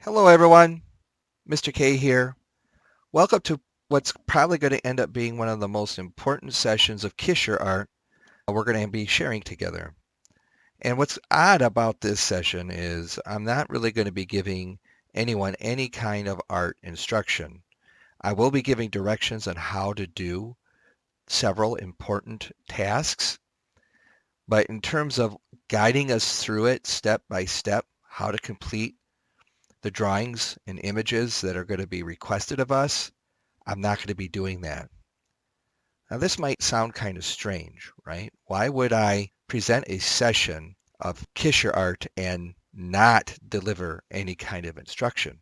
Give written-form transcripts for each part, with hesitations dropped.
Hello everyone, Mr. K here. Welcome to what's probably going to end up being one of the most important sessions of KISS art we're going to be sharing together. And what's odd about this session is I'm not really going to be giving anyone any kind of art instruction. I will be giving directions on how to do several important tasks, but in terms of guiding us through it step by step, how to complete the drawings and images that are going to be requested of us, I'm not going to be doing that. Now this might sound kind of strange, right? Why would I present a session of KISS art and not deliver any kind of instruction?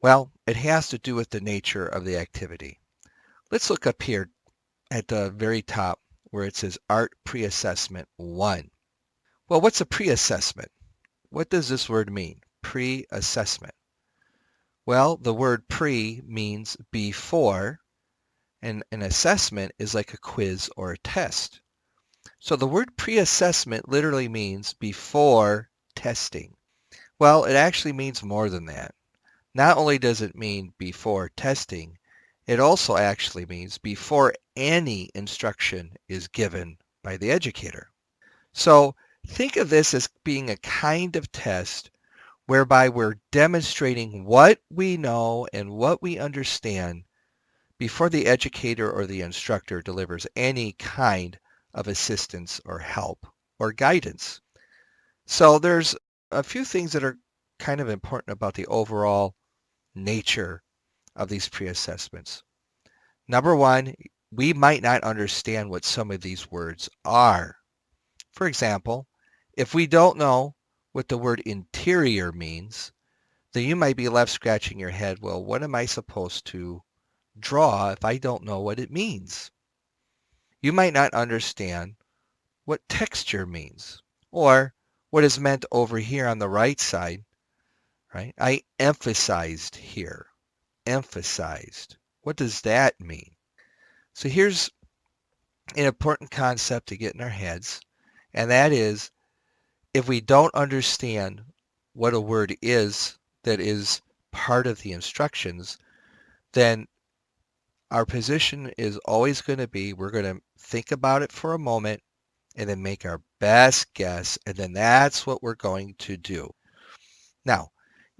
Well, it has to do with the nature of the activity. Let's look up here at the very top where it says Art Pre-Assessment 1. Well, what's a pre-assessment? What does this word mean? Pre-assessment. Well, the word pre means before, and an assessment is like a quiz or a test. So the word pre-assessment literally means before testing. Well, it actually means more than that. Not only does it mean before testing, it also actually means before any instruction is given by the educator. So think of this as being a kind of test whereby we're demonstrating what we know and what we understand before the educator or the instructor delivers any kind of assistance or help or guidance. So there's a few things that are kind of important about the overall nature of these pre-assessments. Number one, we might not understand what some of these words are. For example, if we don't know what the word interior means, then you might be left scratching your head, well, what am I supposed to draw if I don't know what it means? You might not understand what texture means or what is meant over here on the right side, right? I emphasized here, emphasized. What does that mean? So here's an important concept to get in our heads, and that is if we don't understand what a word is that is part of the instructions, then our position is always going to be we're going to think about it for a moment and then make our best guess, and then that's what we're going to do. Now,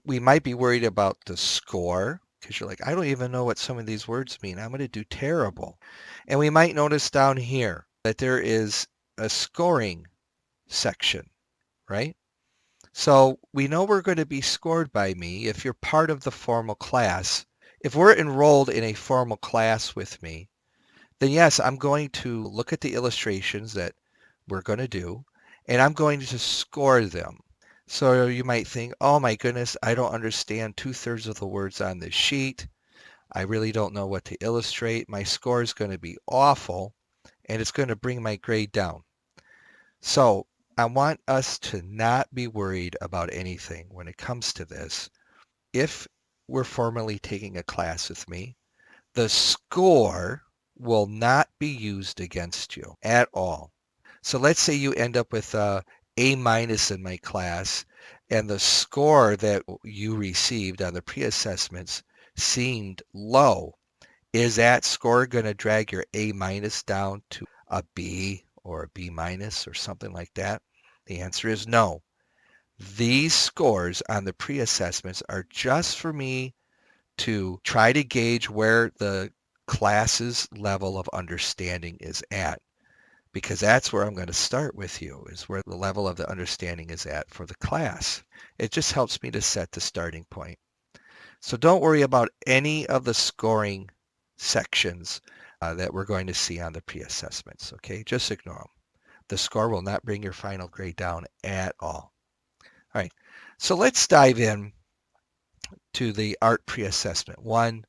we might be worried about the score because you're like, I don't even know what some of these words mean. I'm going to do terrible. And we might notice down here that there is a scoring section, right? So we know we're going to be scored by me if you're part of the formal class. If we're enrolled in a formal class with me, then yes, I'm going to look at the illustrations that we're going to do, and I'm going to score them. So you might think, oh my goodness, I don't understand 2/3 of the words on this sheet. I really don't know what to illustrate. My score is going to be awful, and it's going to bring my grade down. So I want us to not be worried about anything when it comes to this. If we're formally taking a class with me, the score will not be used against you at all. So let's say you end up with a A- in my class, and the score that you received on the pre-assessments seemed low. Is that score going to drag your A- down to a B or a B- or something like that? The answer is no. These scores on the pre-assessments are just for me to try to gauge where the class's level of understanding is at, because that's where I'm going to start with you, is where the level of the understanding is at for the class. It just helps me to set the starting point. So don't worry about any of the scoring sections that we're going to see on the pre-assessments, okay? Just ignore them. The score will not bring your final grade down at all. All right, so let's dive in to the art pre-assessment 1,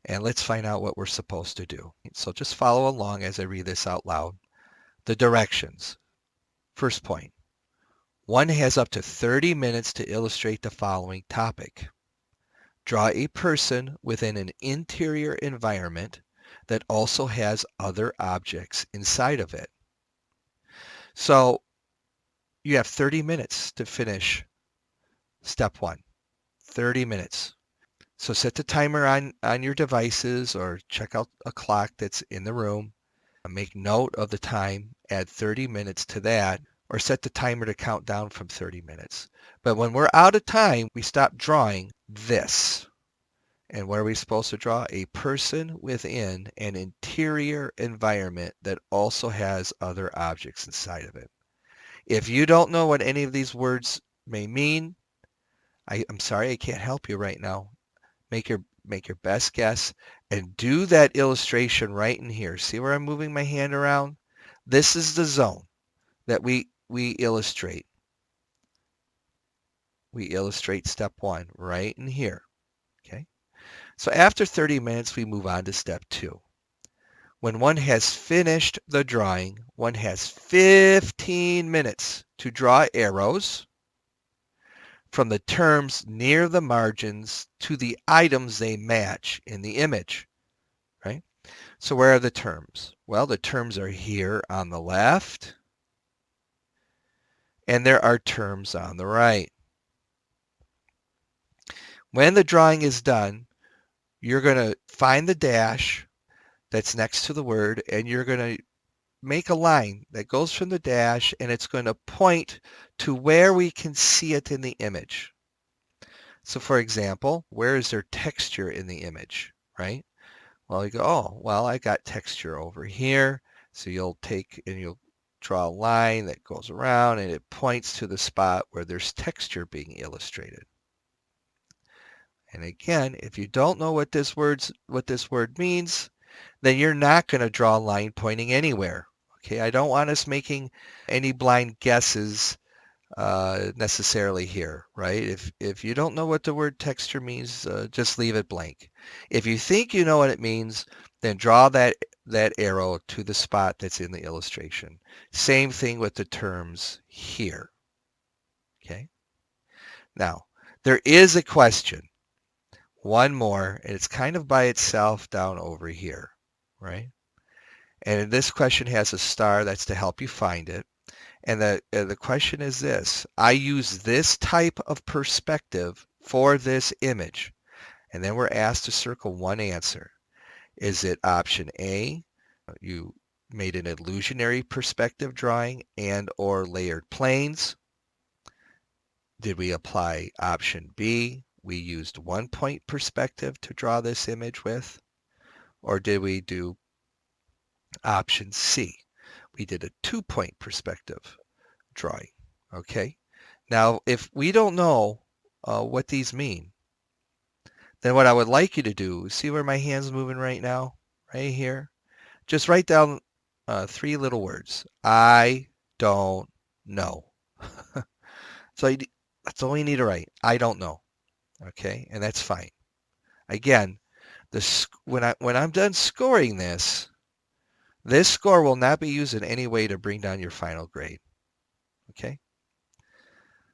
and let's find out what we're supposed to do. So just follow along as I read this out loud. The directions. First point. One has up to 30 minutes to illustrate the following topic. Draw a person within an interior environment that also has other objects inside of it. So you have 30 minutes to finish step 1. 30 minutes. So set the timer on your devices or check out a clock that's in the room. Make note of the time, add 30 minutes to that, or set the timer to count down from 30 minutes. But when we're out of time, we stop drawing this. And what are we supposed to draw? A person within an interior environment that also has other objects inside of it. If you don't know what any of these words may mean, I'm sorry, I can't help you right now. Make your best guess and do that illustration right in here. See where I'm moving my hand around? This is the zone that we illustrate. We illustrate step one right in here. Okay. So after 30 minutes, we move on to step two. When one has finished the drawing, one has 15 minutes to draw arrows from the terms near the margins to the items they match in the image, right? So where are the terms? Well, the terms are here on the left, and there are terms on the right. When the drawing is done, you're going to find the dash that's next to the word, and you're going to make a line that goes from the dash, and it's going to point to where we can see it in the image. So for example, where is there texture in the image, right? Well, you go, oh, well, I got texture over here. So you'll take and you'll draw a line that goes around and it points to the spot where there's texture being illustrated. And again, if you don't know what this word means, then you're not going to draw a line pointing anywhere. Okay, I don't want us making any blind guesses necessarily here, right? If you don't know what the word texture means, just leave it blank. If you think you know what it means, then draw that arrow to the spot that's in the illustration. Same thing with the terms here. Okay. Now, there is a question. One more, and it's kind of by itself down over here, right? And this question has a star that's to help you find it. And the question is this: I use this type of perspective for this image. And then we're asked to circle one answer. Is it option A, you made an illusionary perspective drawing and or layered planes? Did we apply option B, we used 1-point perspective to draw this image with? Or did we do option C? We did a 2-point perspective drawing. Okay. Now, if we don't know what these mean, then what I would like you to do, see where my hand's moving right now? Right here. Just write down 3 little words. I don't know. So that's all you need to write. I don't know. Okay. And that's fine. Again, when I'm done scoring this score will not be used in any way to bring down your final grade. Okay.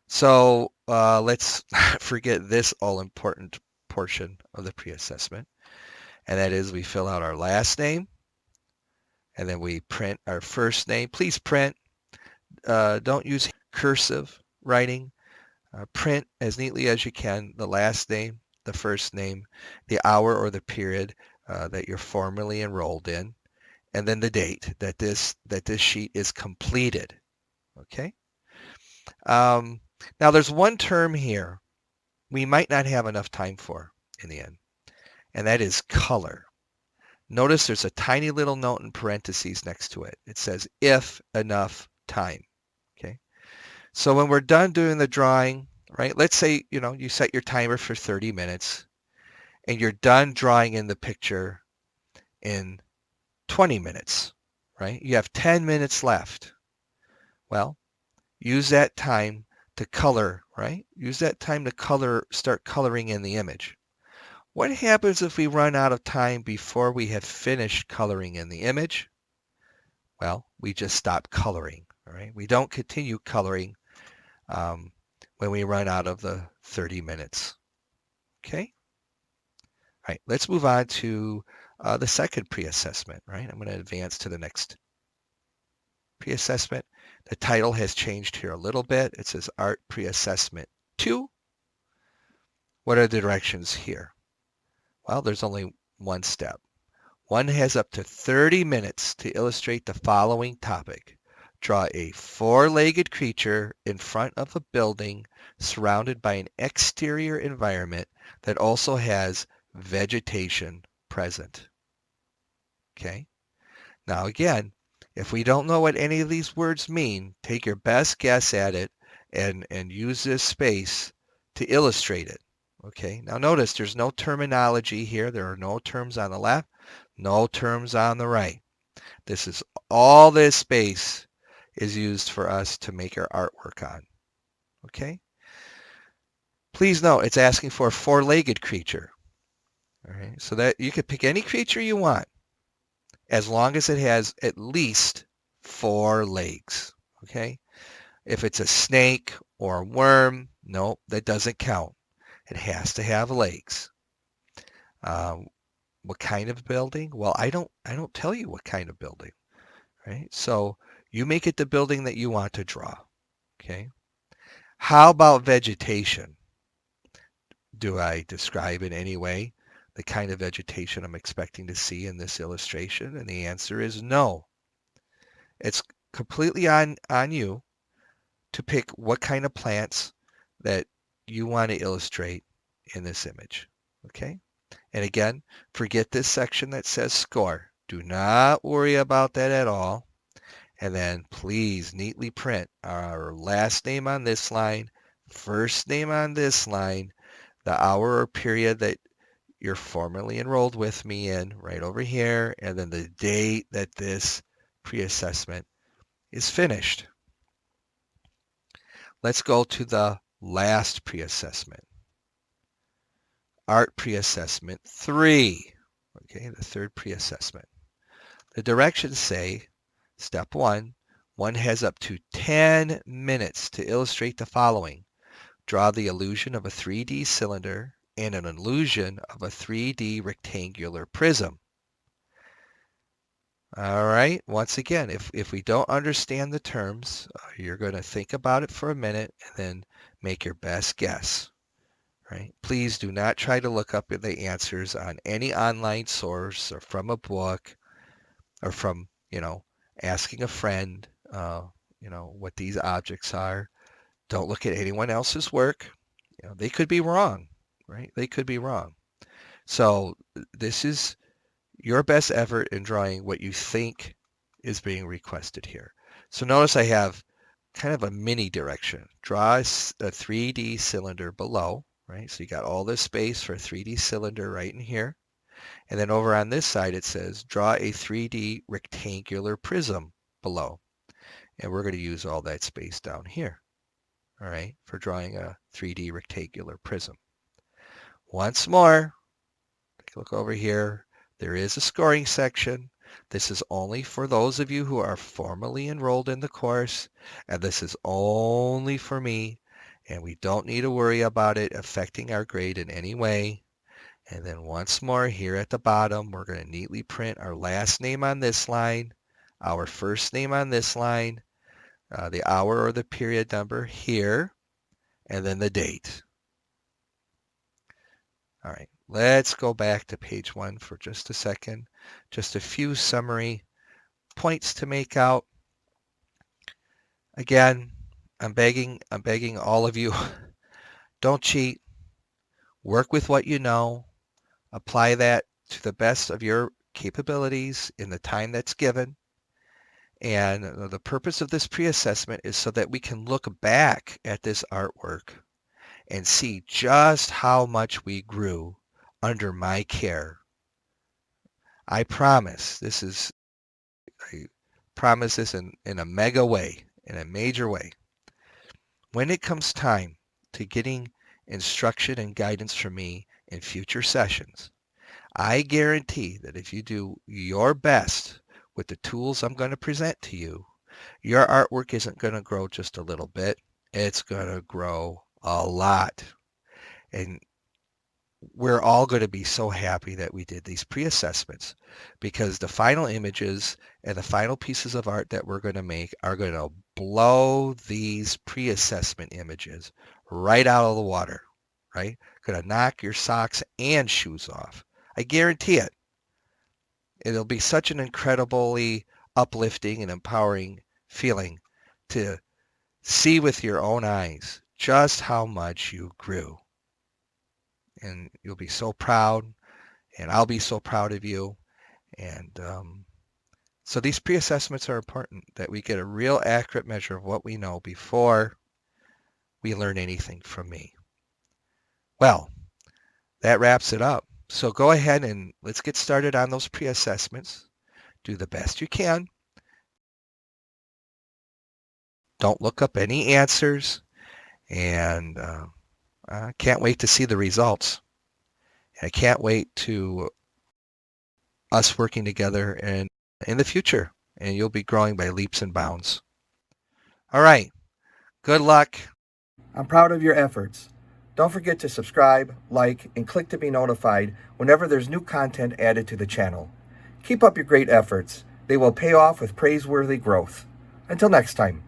So let's forget this all-important portion of the pre-assessment, and that is we fill out our last name, and then we print our first name. Please print. Don't use cursive writing. Print as neatly as you can the last name, the first name, the hour or the period that you're formally enrolled in, and then the date that this sheet is completed. Okay. Now there's one term here we might not have enough time for in the end, and that is color. Notice there's a tiny little note in parentheses next to it. It says if enough time. Okay. So when we're done doing the drawing, right? Let's say, you set your timer for 30 minutes and you're done drawing in the picture in 20 minutes, right? You have 10 minutes left. Well, use that time to color, right? Use that time to start coloring in the image. What happens if we run out of time before we have finished coloring in the image? Well, we just stop coloring, all right? We don't continue coloring when we run out of the 30 minutes, okay? All right, let's move on to the second pre-assessment, right? I'm going to advance to the next pre-assessment. The title has changed here a little bit. It says Art Pre-Assessment 2. What are the directions here? Well, there's only one step. One has up to 30 minutes to illustrate the following topic. Draw a four-legged creature in front of a building surrounded by an exterior environment that also has vegetation present. Okay? Now again, if we don't know what any of these words mean, take your best guess at it and use this space to illustrate it. Okay? Now notice there's no terminology here. There are no terms on the left, no terms on the right. This is all this space is used for us to make our artwork on. Okay? Please note it's asking for a four-legged creature. All right? So that you could pick any creature you want as long as it has at least four legs. Okay? If it's a snake or a worm, no, that doesn't count. It has to have legs. What kind of building? Well, I don't tell you what kind of building. Right? So you make it the building that you want to draw. Okay? How about vegetation? Do I describe in any way the kind of vegetation I'm expecting to see in this illustration? And the answer is no. It's completely on you to pick what kind of plants that you want to illustrate in this image. Okay? And again, forget this section that says score. Do not worry about that at all. And then please neatly print our last name on this line, first name on this line, the hour or period that you're formally enrolled with me in right over here, and then the date that this pre-assessment is finished. Let's go to the last pre-assessment. Art pre-assessment 3. Okay, the third pre-assessment. The directions say, step 1, one has up to 10 minutes to illustrate the following. Draw the illusion of a 3D cylinder and an illusion of a 3D rectangular prism. All right, once again, if we don't understand the terms, you're going to think about it for a minute and then make your best guess. Right? Please do not try to look up the answers on any online source or from a book or from, asking a friend, what these objects are. Don't look at anyone else's work. They could be wrong, right? They could be wrong. So this is your best effort in drawing what you think is being requested here. So notice I have kind of a mini direction. Draw a 3D cylinder below, right? So you got all this space for a 3D cylinder right in here. And then over on this side it says draw a 3D rectangular prism below. And we're going to use all that space down here, all right, for drawing a 3D rectangular prism. Once more, take a look over here. There is a scoring section. This is only for those of you who are formally enrolled in the course, and this is only for me, and we don't need to worry about it affecting our grade in any way. And then once more here at the bottom, we're going to neatly print our last name on this line, our first name on this line, the hour or the period number here, and then the date. All right, let's go back to page 1 for just a second. Just a few summary points to make out. Again, I'm begging all of you, don't cheat. Work with what you know. Apply that to the best of your capabilities in the time that's given. And the purpose of this pre-assessment is so that we can look back at this artwork and see just how much we grew under my care. I promise I promise this in a mega way, in a major way. When it comes time to getting instruction and guidance from me in future sessions, I guarantee that if you do your best with the tools I'm going to present to you, your artwork isn't going to grow just a little bit. It's going to grow a lot. And we're all going to be so happy that we did these pre-assessments, because the final images and the final pieces of art that we're going to make are going to blow these pre-assessment images right out of the water. right? Going to knock your socks and shoes off. I guarantee it. It'll be such an incredibly uplifting and empowering feeling to see with your own eyes just how much you grew. And you'll be so proud, and I'll be so proud of you. And so these pre-assessments are important, that we get a real accurate measure of what we know before we learn anything from me. Well, that wraps it up. So go ahead and let's get started on those pre-assessments. Do the best you can. Don't look up any answers. And I can't wait to see the results. I can't wait to us working together and in the future. And you'll be growing by leaps and bounds. All right. Good luck. I'm proud of your efforts. Don't forget to subscribe, like, and click to be notified whenever there's new content added to the channel. Keep up your great efforts. They will pay off with praiseworthy growth. Until next time.